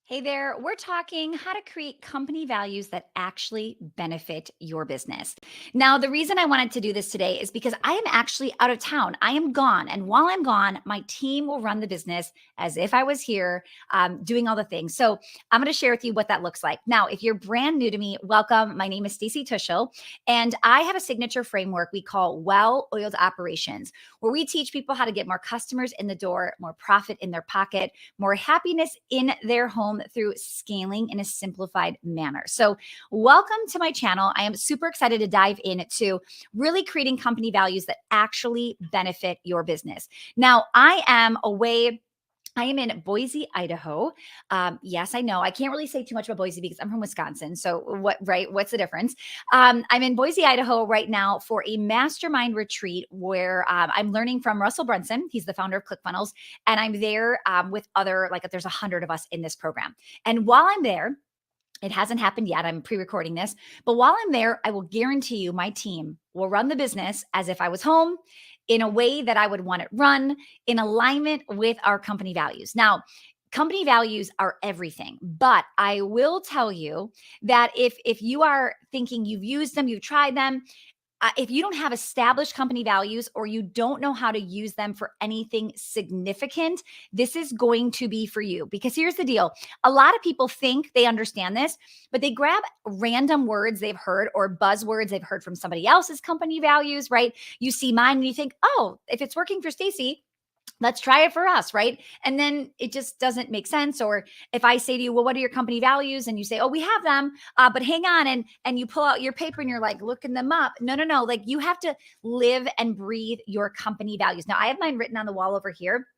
Hey there, we're talking how to create company values that actually benefit your business. Now, the reason I wanted to do this today is because I am actually out of town. I am gone. And while I'm gone, my team will run the business as if I was here doing all the things. So I'm going to share with you what that looks like. Now, if you're brand new to me, welcome. My name is Stacey Tushel, and I have a signature framework we call well oiled operations, where we teach people how to get more customers in the door, more profit in their pocket, more happiness in their home through scaling in a simplified manner. So, welcome to my channel. I am super excited to dive into really creating company values that actually benefit your business. Now, I am away. I am in Boise, Idaho. Yes, I know. I can't really say too much about Boise because I'm from Wisconsin. So what, right? What's the difference? I'm in Boise, Idaho right now for a mastermind retreat where I'm learning from Russell Brunson. He's the founder of ClickFunnels, and I'm there with other like there's 100 of us in this program. And while I'm there, it hasn't happened yet. I'm pre-recording this, but while I'm there, I will guarantee you my team will run the business as if I was home in a way that I would want it run in alignment with our company values. Now, company values are everything, but I will tell you that if you are thinking you've used them, you've tried them, if you don't have established company values or you don't know how to use them for anything significant, this is going to be for you. Because here's the deal, a lot of people think they understand this, but they grab random words they've heard or buzzwords they've heard from somebody else's company values, right? You see mine and you think, oh, if it's working for Stacy, let's try it for us, right? And then it just doesn't make sense. Or if I say to you, well, what are your company values? And you say, oh, we have them, but hang on, and you pull out your paper and you're like looking them up. No. Like you have to live and breathe your company values. Now I have mine written on the wall over here,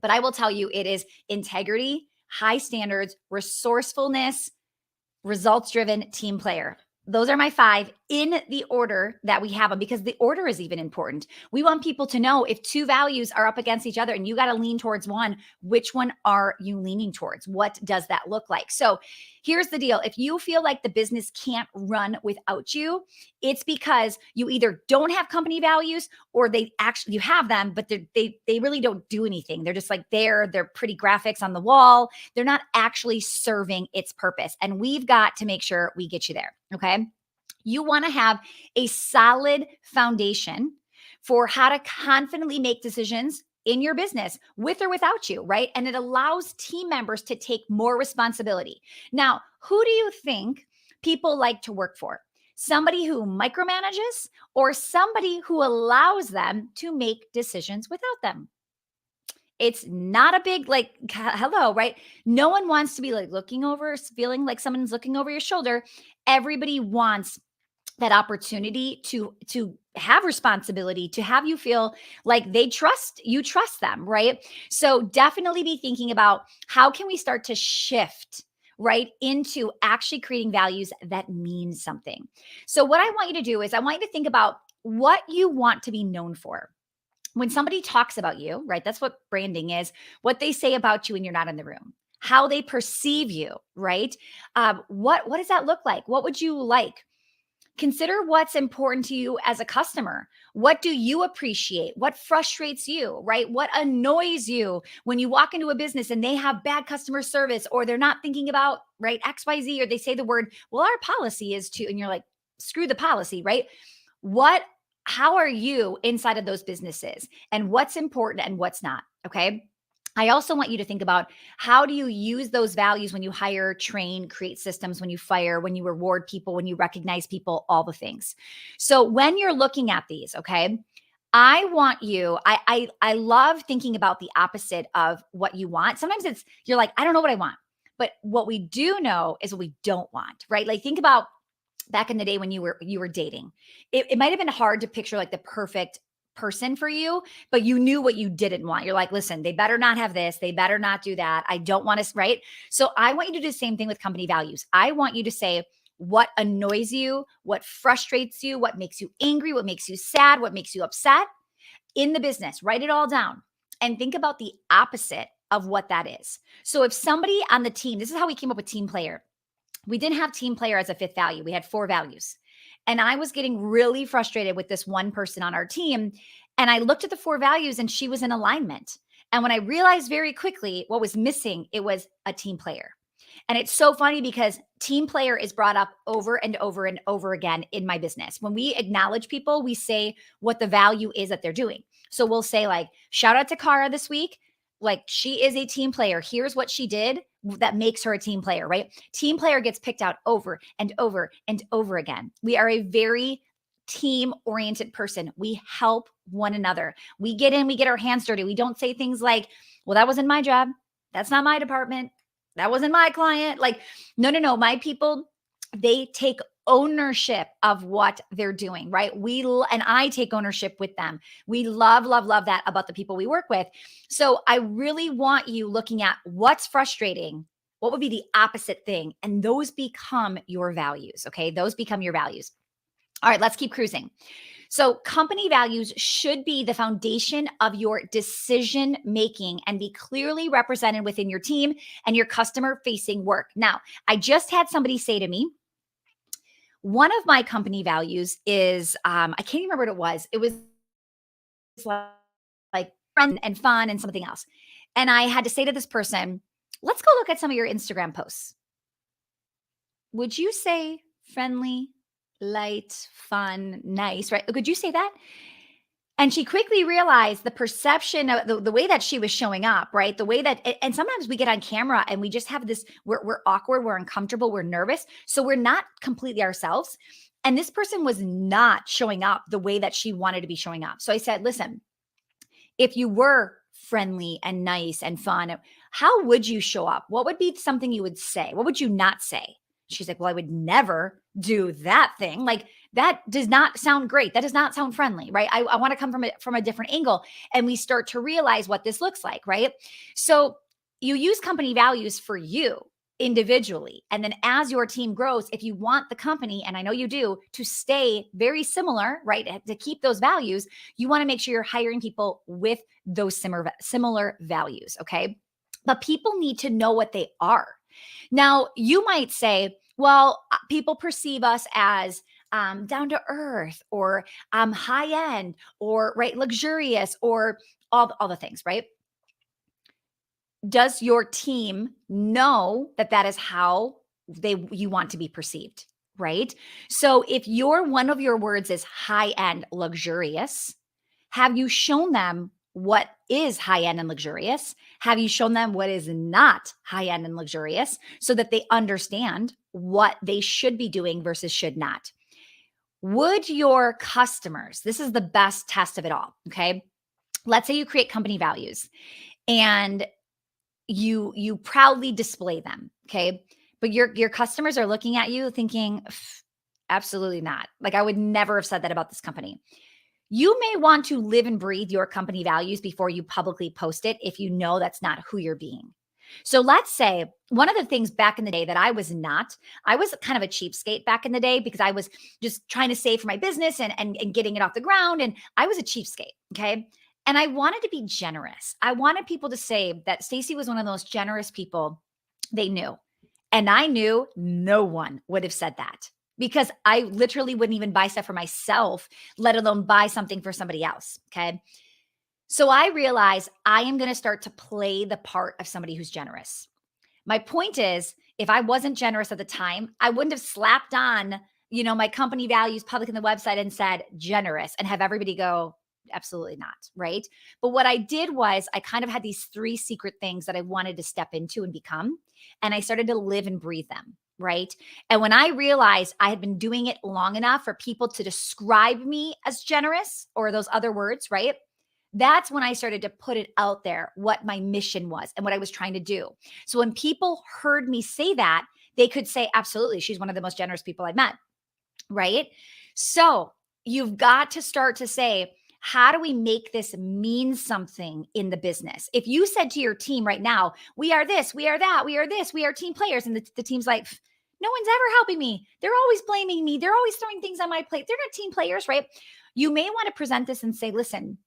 but I will tell you it is integrity, high standards, resourcefulness, results driven, team player. Those are my five in the order that we have them because the order is even important. We want people to know if two values are up against each other and you got to lean towards one, which one are you leaning towards? What does that look like? So here's the deal. If you feel like the business can't run without you, it's because you either don't have company values or they actually, you have them, but they really don't do anything. They're just like there, they're pretty graphics on the wall. They're not actually serving its purpose. And we've got to make sure we get you there. Okay. You want to have a solid foundation for how to confidently make decisions in your business with or without you, right? And it allows team members to take more responsibility. Now, who do you think people like to work for? Somebody who micromanages or somebody who allows them to make decisions without them? It's not a big like hello, right? No one wants to be like looking over, feeling like someone's looking over your shoulder. Everybody wants that opportunity to have responsibility, to have you feel like they trust you, trust them, right? So definitely be thinking about how can we start to shift right into actually creating values that mean something. So what I want you to do is I want you to think about what you want to be known for when somebody talks about you, right? That's what branding is, what they say about you when you're not in the room, how they perceive you, right? What does that look like? What would you like? Consider what's important to you as a customer. What do you appreciate? What frustrates you, right? What annoys you when you walk into a business and they have bad customer service or they're not thinking about, right, XYZ, or they say the word, well, our policy is to, and you're like, screw the policy, right? What, how are you inside of those businesses and what's important and what's not? Okay. I also want you to think about how do you use those values when you hire, train, create systems, when you fire, when you reward people, when you recognize people, all the things. So when you're looking at these, okay, I want you, I love thinking about the opposite of what you want. Sometimes it's you're like, I don't know what I want. But what we do know is what we don't want, right? Like think about back in the day when you were dating. It might have been hard to picture like the perfect person for you, but you knew what you didn't want. You're like, listen, they better not have this. They better not do that. I don't want to, right? So I want you to do the same thing with company values. I want you to say what annoys you, what frustrates you, what makes you angry, what makes you sad, what makes you upset in the business. Write it all down and think about the opposite of what that is. So if somebody on the team, this is how we came up with team player. We didn't have team player as a fifth value. We had four values. And I was getting really frustrated with this one person on our team. And I looked at the four values and she was in alignment. And when I realized very quickly what was missing, it was a team player. And it's so funny because team player is brought up over and over and over again in my business. When we acknowledge people, we say what the value is that they're doing. So we'll say, like, shout out to Kara this week. Like, she is a team player. Here's what she did that makes her a team player, right? Team player gets picked out over and over and over again. We are a very team oriented person. We help one another. We get in, we get our hands dirty. We don't say things like, well, that wasn't my job. That's not my department. That wasn't my client. Like, no, no, no. My people, they take ownership of what they're doing, right? And I take ownership with them. We love, love, love that about the people we work with. So I really want you looking at what's frustrating. What would be the opposite thing? And those become your values. Okay. Those become your values. All right, let's keep cruising. So, company values should be the foundation of your decision making and be clearly represented within your team and your customer facing work. Now, I just had somebody say to me, one of my company values is, I can't even remember what it was. It was like fun and fun and something else. And I had to say to this person, let's go look at some of your Instagram posts. Would you say friendly, light, fun, nice, right? Could you say that? And she quickly realized the perception of the way that she was showing up, right? The way that, and sometimes we get on camera and we just have this, we're awkward, we're uncomfortable, we're nervous. So we're not completely ourselves. And this person was not showing up the way that she wanted to be showing up. So I said, listen, if you were friendly and nice and fun, how would you show up? What would be something you would say? What would you not say? She's like, well, I would never do that thing. Like, that does not sound great. That does not sound friendly, right? I want to come from a different angle. And we start to realize what this looks like, right? So you use company values for you individually. And then as your team grows, if you want the company, and I know you do, to stay very similar, right? To keep those values, you want to make sure you're hiring people with those similar values, okay? But people need to know what they are. Now, you might say, well, people perceive us as down to earth or high end or right luxurious or all the things, right? Does your team know that that is how you want to be perceived, right? So if one of your words is high end luxurious, have you shown them what is high end and luxurious? Have you shown them what is not high end and luxurious so that they understand what they should be doing versus should not? Would your customers, this is the best test of it all, okay? Let's say you create company values and you proudly display them, okay? But your customers are looking at you thinking, absolutely not. Like, I would never have said that about this company. You may want to live and breathe your company values before you publicly post it if you know that's not who you're being. So let's say one of the things back in the day that I was kind of a cheapskate back in the day because I was just trying to save for my business and getting it off the ground. And I was a cheapskate. Okay. And I wanted to be generous. I wanted people to say that Stacy was one of the most generous people they knew. And I knew no one would have said that because I literally wouldn't even buy stuff for myself, let alone buy something for somebody else. Okay. So I realized I am going to start to play the part of somebody who's generous. My point is, if I wasn't generous at the time, I wouldn't have slapped on, my company values public in the website and said generous and have everybody go, absolutely not. Right. But what I did was I kind of had these 3 secret things that I wanted to step into and become. And I started to live and breathe them. Right. And when I realized I had been doing it long enough for people to describe me as generous or those other words, right? That's when I started to put it out there, what my mission was and what I was trying to do. So when people heard me say that, they could say, absolutely, she's one of the most generous people I've met. Right. So you've got to start to say, how do we make this mean something in the business? If you said to your team right now, we are this, we are that, we are this, we are team players, and the team's like, no one's ever helping me. They're always blaming me. They're always throwing things on my plate. They're not team players, right? You may want to present this and say, listen,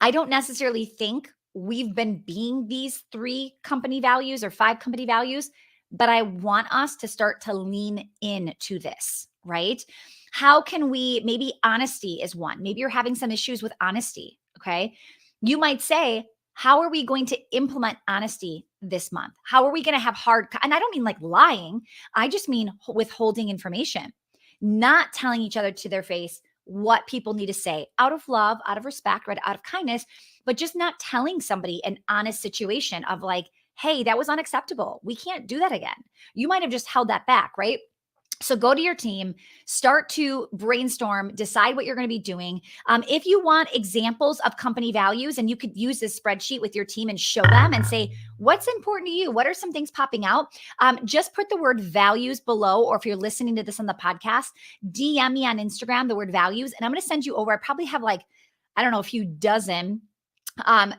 I don't necessarily think we've been being these 3 company values or 5 company values, but I want us to start to lean into this, right? How can maybe honesty is one. Maybe you're having some issues with honesty, okay? You might say, how are we going to implement honesty this month? How are we going to have and I don't mean like lying. I just mean withholding information, not telling each other to their face what people need to say out of love, out of respect, right? Out of kindness, but just not telling somebody an honest situation of like, hey, that was unacceptable. We can't do that again. You might have just held that back, right? So go to your team, start to brainstorm, decide what you're going to be doing. If you want examples of company values, and you could use this spreadsheet with your team and show them and say, what's important to you? What are some things popping out? Just put the word values below, or if you're listening to this on the podcast, DM me on Instagram, the word values, and I'm going to send you over. I probably have like, I don't know, a few dozen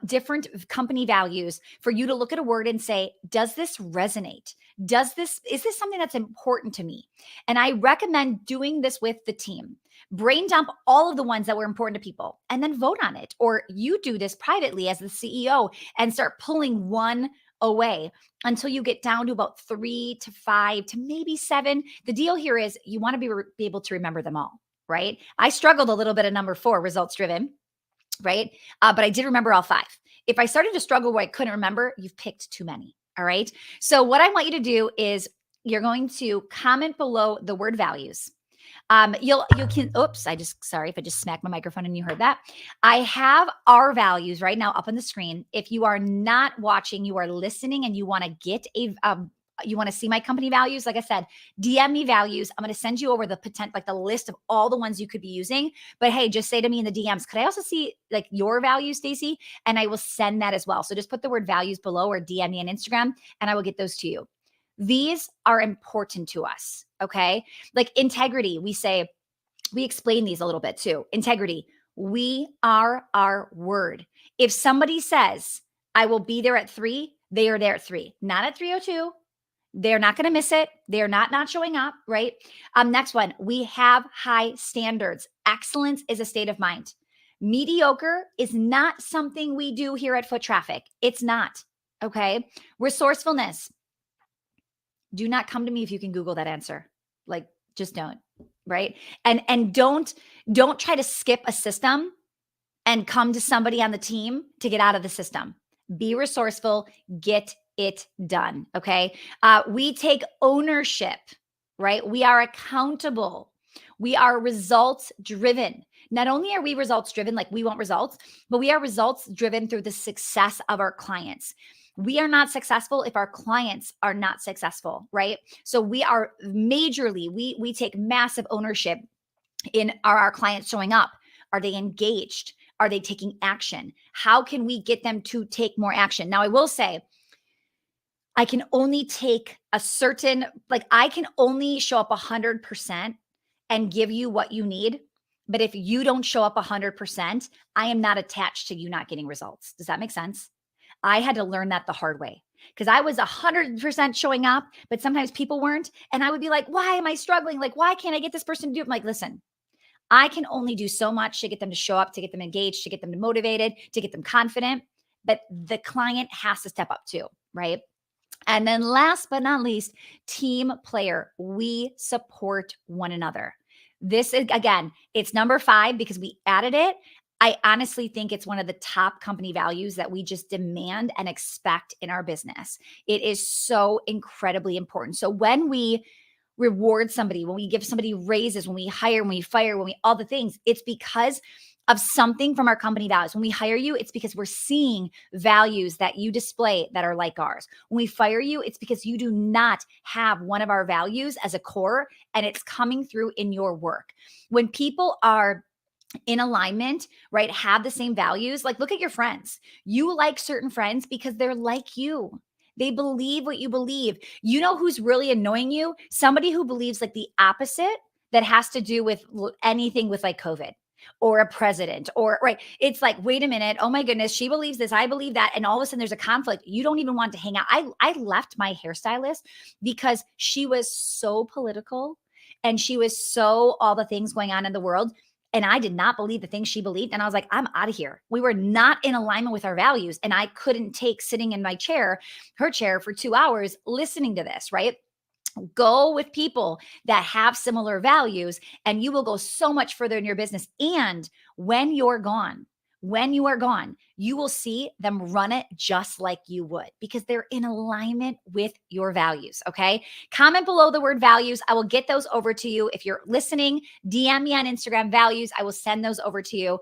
different company values for you to look at a word and say, does this resonate? Is this something that's important to me? And I recommend doing this with the team. Brain dump all of the ones that were important to people and then vote on it. Or you do this privately as the CEO and start pulling one away until you get down to about 3 to 5 to maybe 7. The deal here is you want to be able to remember them all, right? I struggled a little bit at number 4, results driven, right? But I did remember all 5. If I started to struggle where I couldn't remember, you've picked too many. All right. So what I want you to do is you're going to comment below the word values. You can, sorry if I just smacked my microphone and you heard that. I have our values right now up on the screen. If you are not watching, you are listening and you want to get you want to see my company values, like I said, DM me values. I'm going to send you over the like the list of all the ones you could be using. But hey, just say to me in the DMs, could I also see like your values, Stacey? And I will send that as well. So just put the word values below or DM me on Instagram and I will get those to you. These are important to us. Okay. Like integrity, we explain these a little bit too. Integrity, we are our word. If somebody says, I will be there at 3, they are there at 3, not at 3:02. They're not going to miss it. They're not showing up, right? Next one, we have high standards. Excellence is a state of mind. Mediocre is not something we do here at Foot Traffic. It's not, okay? Resourcefulness. Do not come to me if you can Google that answer. Like, just don't, right? And don't try to skip a system and come to somebody on the team to get out of the system. Be resourceful, get it done. Okay. We take ownership, right? We are accountable. We are results driven. Not only are we results driven, like we want results, but we are results driven through the success of our clients. We are not successful if our clients are not successful, right? So we are majorly, we take massive ownership in our clients showing up. Are they engaged? Are they taking action? How can we get them to take more action? Now, I will say, I can only take I can only show up 100% and give you what you need. But if you don't show up 100%, I am not attached to you not getting results. Does that make sense? I had to learn that the hard way because I was 100% showing up, but sometimes people weren't. And I would be like, why am I struggling? Like, why can't I get this person to do it? I'm like, listen, I can only do so much to get them to show up, to get them engaged, to get them motivated, to get them confident. But the client has to step up too, right? And then last but not least, team player. We support one another. This is, again, it's number 5 because we added it. I honestly think it's one of the top company values that we just demand and expect in our business. It is so incredibly important. So when we reward somebody, when we give somebody raises, when we hire, when we fire, all the things, it's because of something from our company values. When we hire you, it's because we're seeing values that you display that are like ours. When we fire you, it's because you do not have one of our values as a core and it's coming through in your work. When people are in alignment, right, have the same values, like look at your friends. You like certain friends because they're like you. They believe what you believe. You know who's really annoying you? Somebody who believes like the opposite that has to do with anything with like COVID or a president or right. It's like, wait a minute. Oh my goodness. She believes this. I believe that. And all of a sudden there's a conflict. You don't even want to hang out. I left my hairstylist because she was so political and she was so all the things going on in the world. And I did not believe the things she believed. And I was like, I'm out of here. We were not in alignment with our values. And I couldn't take sitting in my chair, her chair for 2 hours listening to this, right? Go with people that have similar values and you will go so much further in your business. And when you're gone, when you are gone, you will see them run it just like you would because they're in alignment with your values. Okay. Comment below the word values. I will get those over to you. If you're listening, DM me on Instagram values. I will send those over to you.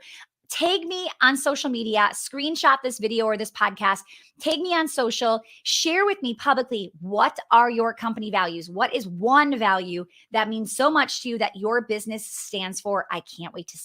Tag me on social media, screenshot this video or this podcast, tag me on social, share with me publicly what are your company values? What is one value that means so much to you that your business stands for? I can't wait to see